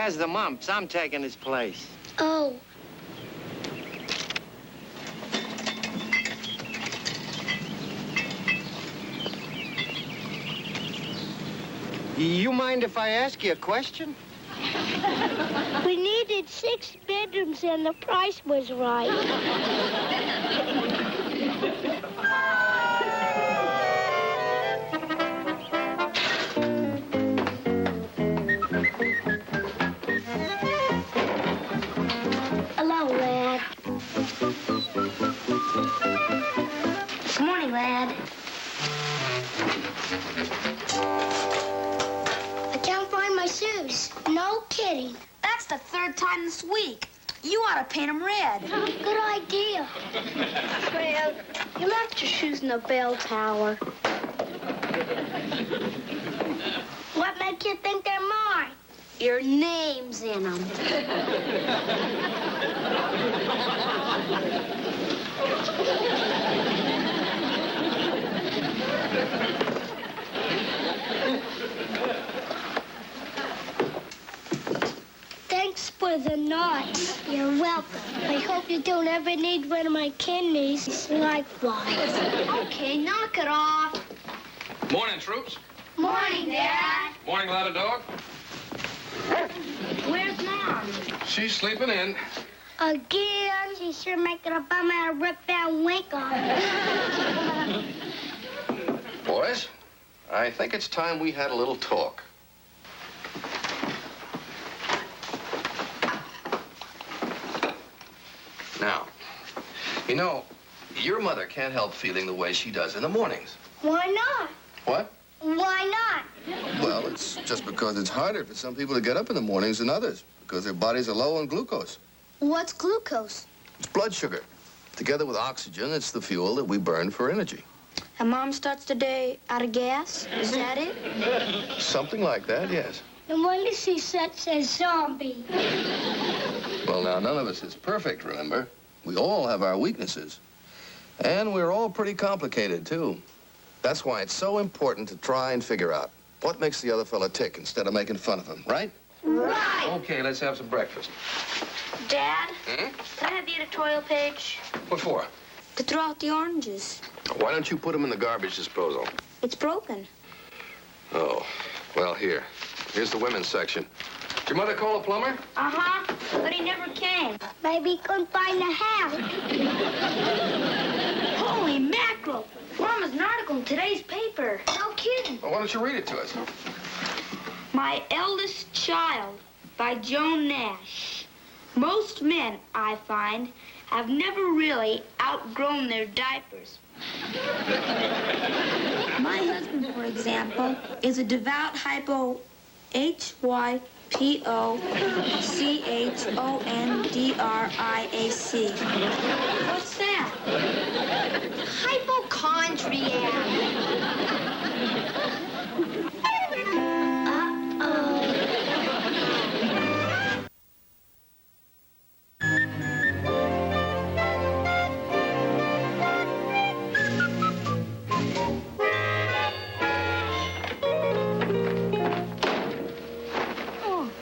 has the mumps. I'm taking his place. Oh. You mind if I ask you a question? We needed 6 bedrooms and the price was right. Hello, lad. Good morning, lad. I can't find my shoes. No kidding. That's the 3rd time this week. You ought to paint them red. Good idea. Fred, you left your shoes in the bell tower. What makes you think they're mine? Your name's in them. Thanks for the nuts. You're welcome. I hope you don't ever need one of my kidneys. Likewise. Okay, knock it off. Morning, troops. Morning, Dad. Morning, ladder dog. Where's Mom? She's sleeping in. Again? She's sure making a bum out of Rip Van Winkle. Boys, I think it's time we had a little talk. Now, you know, your mother can't help feeling the way she does in the mornings. Why not? What? Why not? Well, it's just because it's harder for some people to get up in the mornings than others, because their bodies are low on glucose. What's glucose? It's blood sugar. Together with oxygen, it's the fuel that we burn for energy. And Mom starts the day out of gas? Is that it? Something like that, yes. No wonder she's such a zombie. Well, now, none of us is perfect, remember? We all have our weaknesses. And we're all pretty complicated, too. That's why it's so important to try and figure out what makes the other fella tick instead of making fun of him, right? Right. Okay, let's have some breakfast. Dad, can I have the editorial page? What for? To throw out the oranges. Why don't you put them in the garbage disposal? It's broken. Oh, well, here. Here's the women's section. Did your mother call a plumber? Uh-huh, but he never came. Maybe he couldn't find the house. Holy mackerel! Mom has an article in today's paper. No kidding. Well, why don't you read it to us? My Eldest Child by Joan Nash. Most men, I find, have never really outgrown their diapers. My husband, for example, is a devout hypo HYPOCHONDRIAC. What's that? Hypochondriac.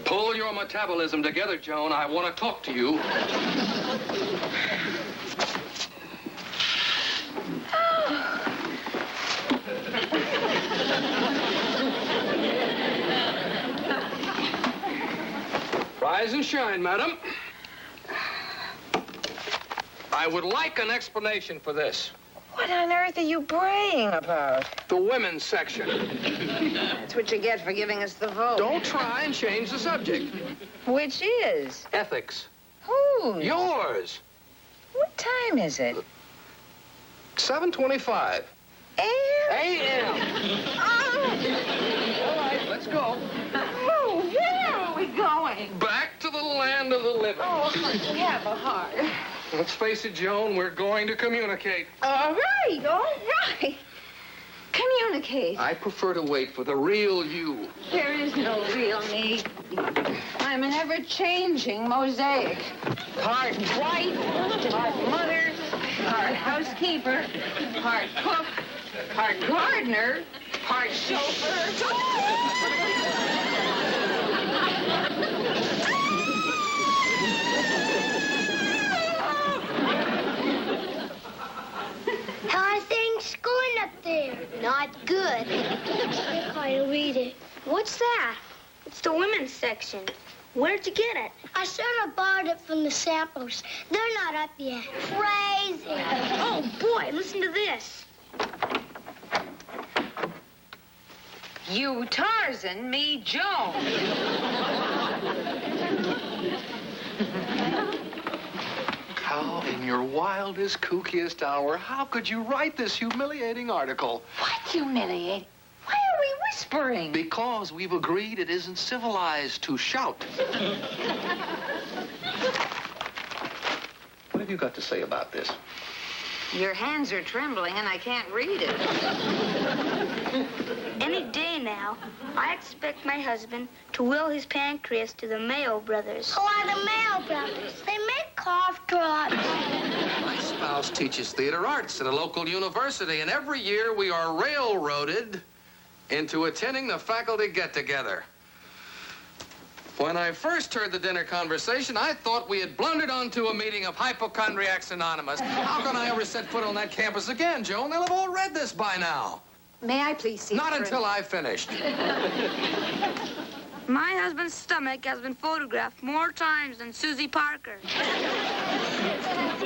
Pull your metabolism together, Joan. I want to talk to you. Rise and shine, madam. I would like an explanation for this. What on earth are you braying about? The women's section. That's what you get for giving us the vote. Don't try and change the subject. Which is? Ethics. Whose? Yours. What time is it? 7:25 a.m. Oh, All right, let's go. oh, where are we going? Back to the land of the living. Oh, we have a heart. Let's face it, Joan, we're going to communicate. All right, all right. Communicate. I prefer to wait for the real you. There is no real me. I'm an ever-changing mosaic. Part wife, part mother, part housekeeper, part cook, part gardener, part chauffeur. How are things going up there? Not good. I can't read it. What's that? It's the women's section. Where'd you get it? I sort of borrowed it from the samples. They're not up yet. Crazy. Oh, boy, listen to this. You Tarzan, me Joan. How in your wildest, kookiest hour, how could you write this humiliating article? What humiliating? Why are we whispering? Because we've agreed it isn't civilized to shout. What have you got to say about this? Your hands are trembling and I can't read it. Any day now, I expect my husband to will his pancreas to the Mayo brothers. Who are the Mayo brothers? They make cough drops. My spouse teaches theater arts at a local university, and every year we are railroaded into attending the faculty get-together. When I first heard the dinner conversation, I thought we had blundered onto a meeting of Hypochondriacs Anonymous. How can I ever set foot on that campus again, Joan? They'll have all read this by now. May I please see? Not until I finished. My husband's stomach has been photographed more times than Susie Parker.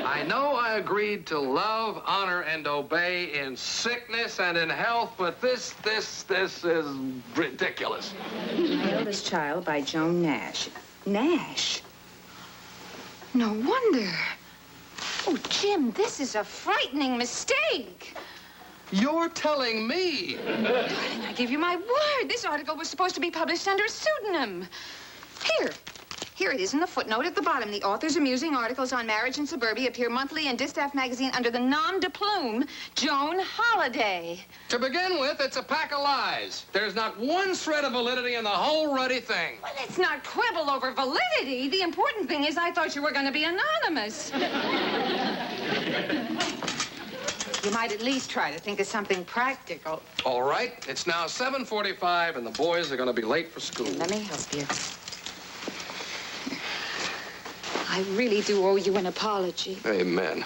I know I agreed to love, honor, and obey in sickness and in health, but this is ridiculous. My Eldest Child by Joan Nash. Nash? No wonder. Oh, Jim, this is a frightening mistake. You're telling me. Darling, I give you my word. This article was supposed to be published under a pseudonym. Here it is in the footnote at the bottom. The author's amusing articles on marriage in suburbia appear monthly in Distaff magazine under the nom de plume, Joan Holiday. To begin with, it's a pack of lies. There's not one shred of validity in the whole ruddy thing. Well, let's not quibble over validity. The important thing is I thought you were going to be anonymous. You might at least try to think of something practical. All right, it's now 7:45, and the boys are going to be late for school. Let me help you. I really do owe you an apology. Amen.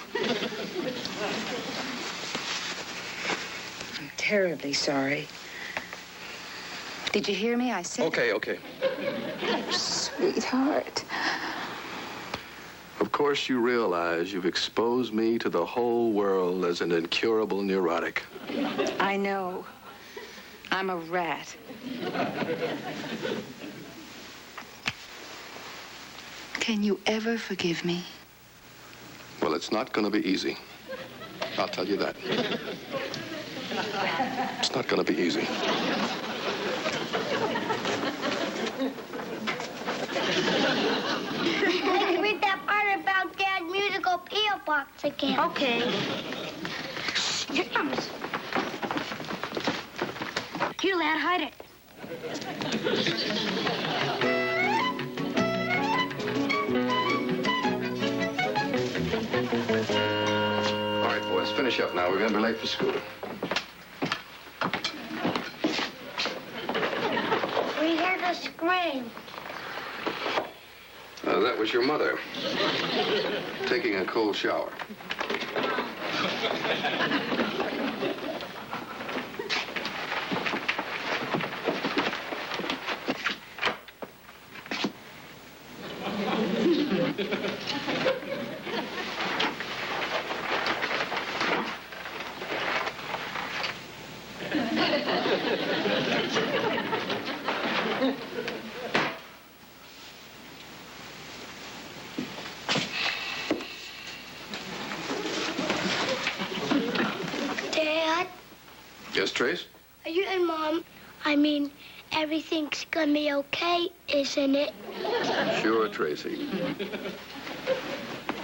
I'm terribly sorry. Did you hear me? I said... Okay. Sweetheart. Of course, you realize you've exposed me to the whole world as an incurable neurotic. I know. I'm a rat. Can you ever forgive me? Well, it's not going to be easy. I'll tell you that. It's not going to be easy. I can read that part about Dad's musical P.O. box again. Okay. Here it comes. Here, lad, hide it. All right, boys, finish up now. We're going to be late for school. We heard a scream. That was your mother. Taking a cold shower. Dad, Yes, Trace? are you and Mom? I mean, everything's gonna be okay, isn't it? Sure, Tracy.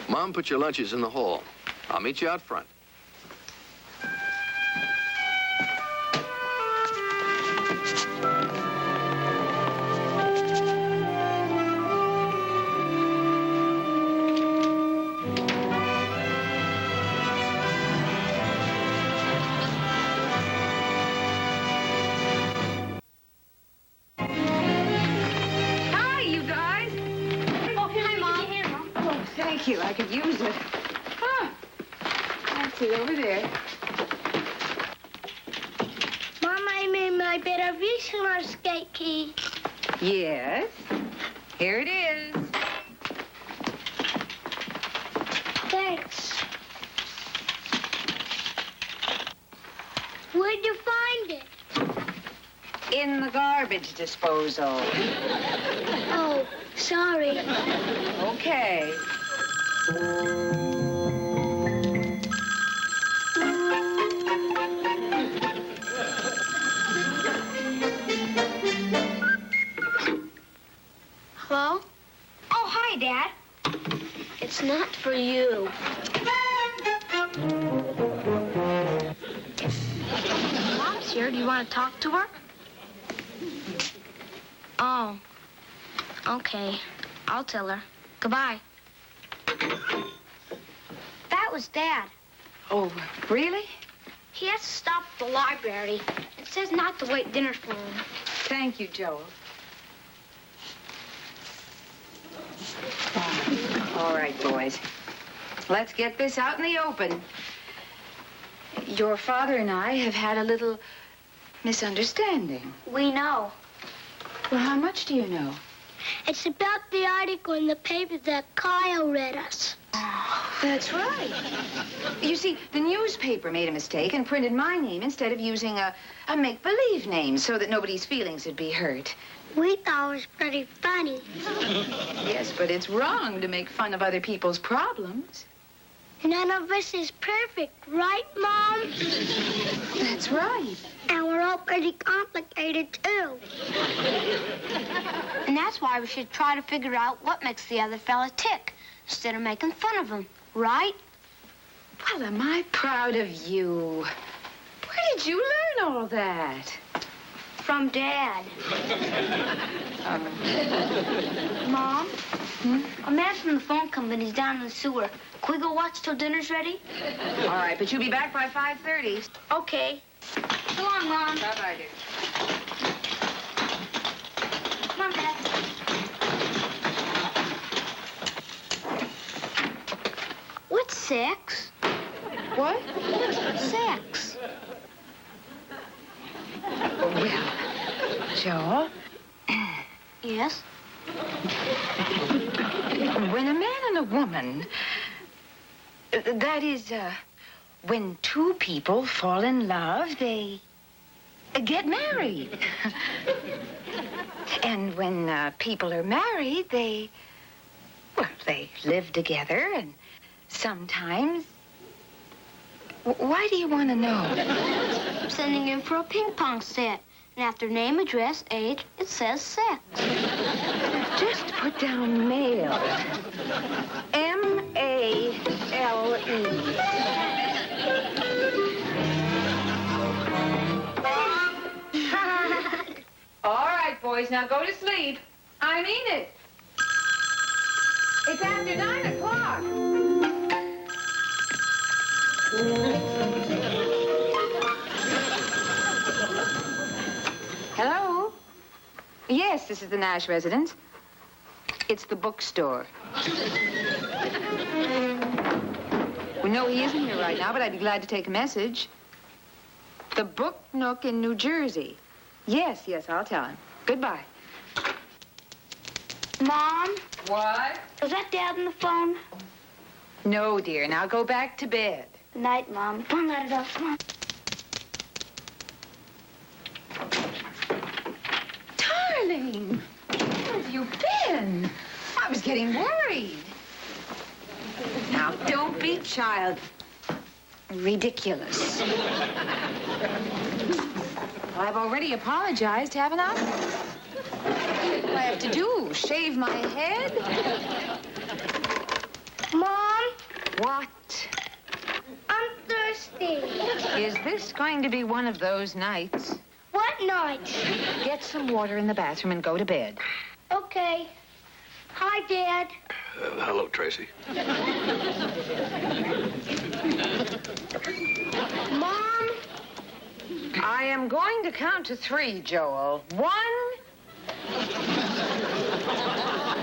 Mom, put your lunches in the hall. I'll meet you out front. could use it. Oh, I see over there. Mom, I made my bed of our skate key. Yes. Here it is. Thanks. Where'd you find it? In the garbage disposal. Oh, sorry. Okay. Hello? Oh, hi, Dad. It's not for you. Mom's here. Do you want to talk to her? Oh. Okay. I'll tell her. Goodbye. That was Dad. Oh, really? He has to stop at the library. It says not to wait dinner for him. Thank you, Joel. All right, boys. Let's get this out in the open. Your father and I have had a little misunderstanding. We know. Well, how much do you know? It's about the article in the paper that Kyle read us. That's right. You see, the newspaper made a mistake and printed my name instead of using a make-believe name so that nobody's feelings would be hurt. We thought it was pretty funny. Yes, but it's wrong to make fun of other people's problems. None of us is perfect, right, Mom? That's right. And we're all pretty complicated, too. And that's why we should try to figure out what makes the other fella tick instead of making fun of him, right? Well, am I proud of you. Where did you learn all that? From Dad. Mom? A man from the phone company's down in the sewer. Can we go watch till dinner's ready? All right, but you'll be back by 5:30. Okay. So long, Mom. Bye-bye, dear. Come on, Dad. What's sex? What? Sex. Well, Joel, Yes? when a man and a woman, that is, when two people fall in love, they get married. And when people are married, they live together, and sometimes... Why do you want to know? I'm sending in for a ping pong set. And after name, address, age, it says sex. Just put down male. M-A-L-E. All right, boys, now go to sleep. I mean it. It's after 9 o'clock. Hello? Yes, this is the Nash residence. It's the bookstore. Well, no, he isn't here right now, but I'd be glad to take a message. The Book Nook in New Jersey. Yes, I'll tell him. Goodbye. Mom? What? Was that Dad on the phone? No, dear. Now go back to bed. Good night, Mom. Don't let it up. Come on. Darling, where have you been? I was getting worried. Now, don't be child. Ridiculous. Well, I've already apologized, haven't I? What do I have to do? Shave my head? Mom, What? I'm thirsty. Is this going to be one of those nights? What night? Get some water in the bathroom and go to bed. Okay. Hi, Dad. Hello, Tracy. Mom? I am going to count to 3, Joel. 1.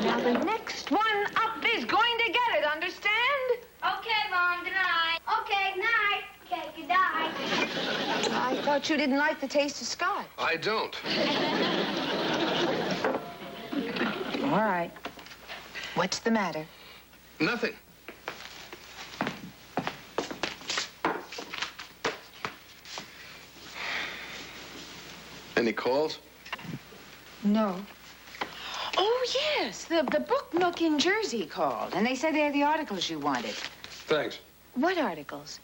Now, the next one up is going to get it, understand? I thought you didn't like the taste of scotch. I don't. All right. What's the matter? Nothing. Any calls? No. Oh, yes. The book nook in Jersey called, and they said they had the articles you wanted. Thanks. What articles?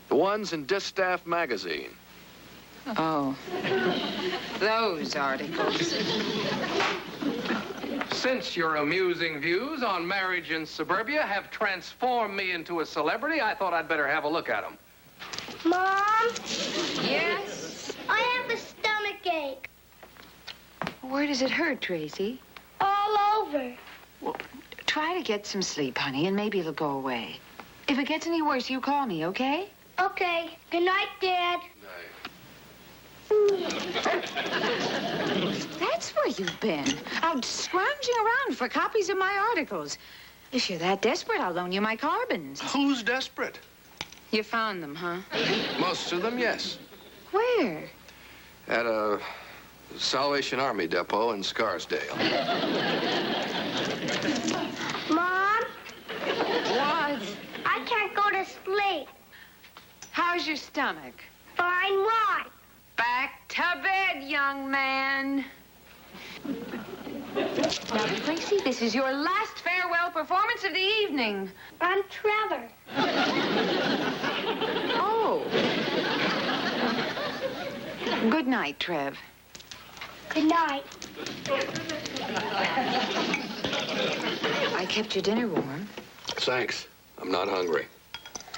The ones in Distaff magazine. Oh. Those articles. Since your amusing views on marriage in suburbia have transformed me into a celebrity, I thought I'd better have a look at them. Mom, Yes? I have a stomach ache. Where does it hurt, Tracy? All over. Well, try to get some sleep, honey, and maybe it'll go away. If it gets any worse, you call me, okay? Okay. Good night, Dad. That's where you've been. Out scrounging around for copies of my articles. If you're that desperate, I'll loan you my carbons. Who's desperate? You found them, huh? Most of them, yes. Where? At a Salvation Army depot in Scarsdale. Mom, What? I can't go to sleep. How's your stomach? Fine, why? Back to bed, young man. Now, Tracy, this is your last farewell performance of the evening. I'm Trevor. Oh. Good night, Trev. Good night. I kept your dinner warm. Thanks. I'm not hungry.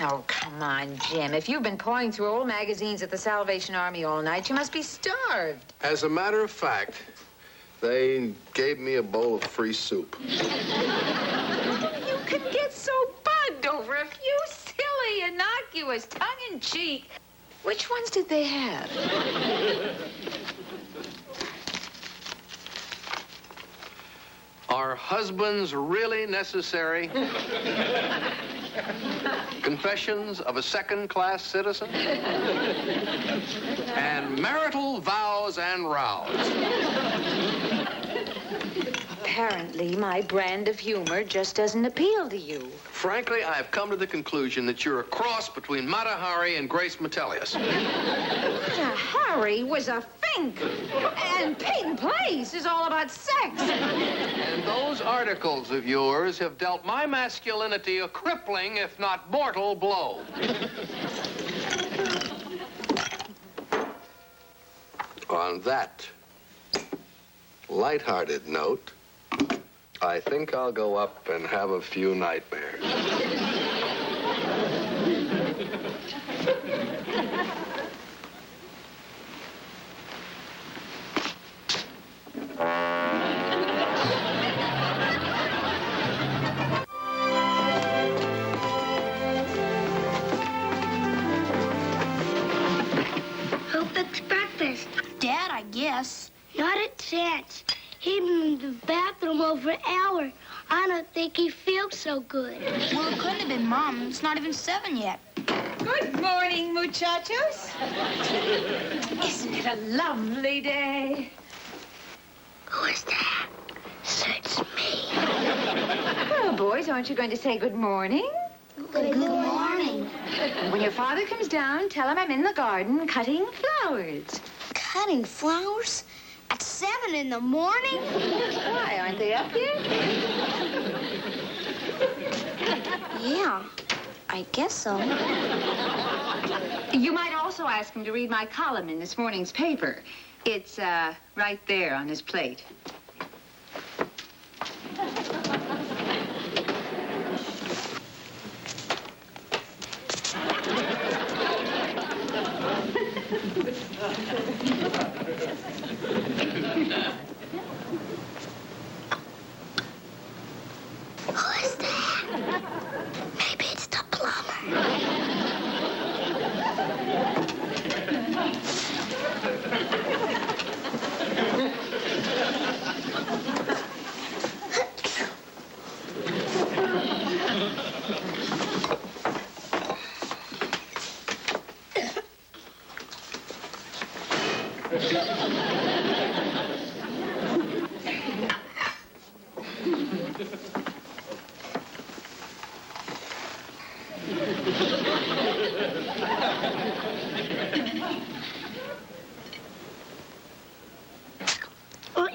Oh, come on, Jim. If you've been poring through old magazines at the Salvation Army all night, you must be starved. As a matter of fact, they gave me a bowl of free soup. You can get so bugged over a few silly, innocuous, tongue-in-cheek. Which ones did they have? Are husbands really necessary? Confessions of a second-class citizen? And marital vows and rows. Apparently, my brand of humor just doesn't appeal to you. Frankly, I've come to the conclusion that you're a cross between Mata Hari and Grace Metelius. Harry was a fink. And Peyton Place is all about sex. And those articles of yours have dealt my masculinity a crippling, if not mortal, blow. On that lighthearted note, I think I'll go up and have a few nightmares. Who cooks breakfast? Dad, I guess. Not a chance. He's been in the bathroom over an hour. I don't think he feels so good. Well, it couldn't have been Mom. It's not even 7 yet. Good morning, muchachos. Isn't it a lovely day? Who is that? Search me. Well, boys, aren't you going to say good morning? Good morning. When your father comes down, tell him I'm in the garden cutting flowers. Cutting flowers? At 7 in the morning? Why, aren't they up yet? Yeah, I guess so. You might also ask him to read my column in this morning's paper. It's, right there on his plate. Who is that? Maybe it's the plumber. Aren't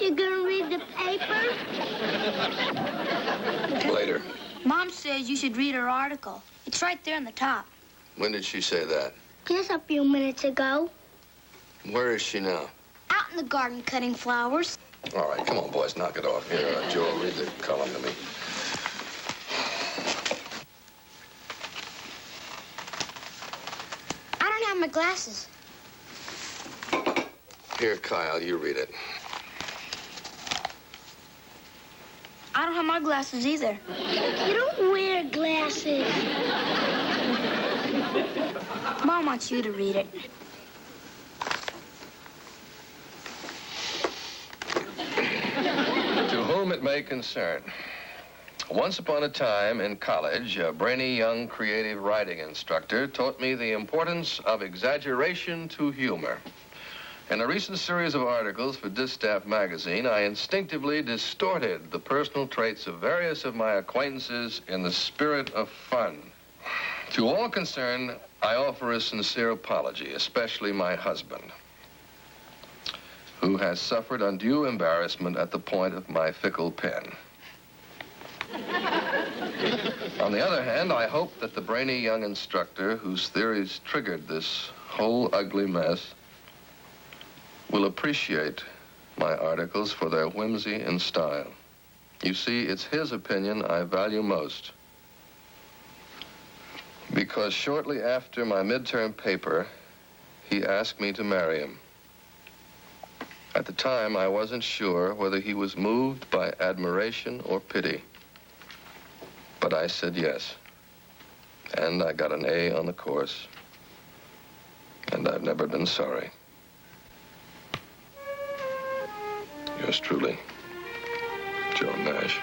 you gonna read the paper? Later. Mom says you should read her article. It's right there on the top. When did she say that? Just a few minutes ago. Where is she now? Out in the garden cutting flowers. All right, come on, boys, knock it off. Here, Joe, read the column to me. I don't have my glasses. Here, Kyle, you read it. I don't have my glasses either. You don't wear glasses. Mom wants you to read it. To whom it may concern. Once upon a time in college, a brainy young creative writing instructor taught me the importance of exaggeration to humor. In a recent series of articles for Distaff magazine, I instinctively distorted the personal traits of various of my acquaintances in the spirit of fun. To all concerned, I offer a sincere apology, especially my husband, who has suffered undue embarrassment at the point of my fickle pen. On the other hand, I hope that the brainy young instructor whose theories triggered this whole ugly mess will appreciate my articles for their whimsy and style. You see, it's his opinion I value most. Because shortly after my midterm paper, he asked me to marry him. At the time, I wasn't sure whether he was moved by admiration or pity. But I said yes. And I got an A on the course. And I've never been sorry. Yours truly, Joe Nash.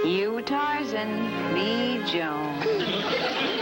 You Tarzan, me Joan.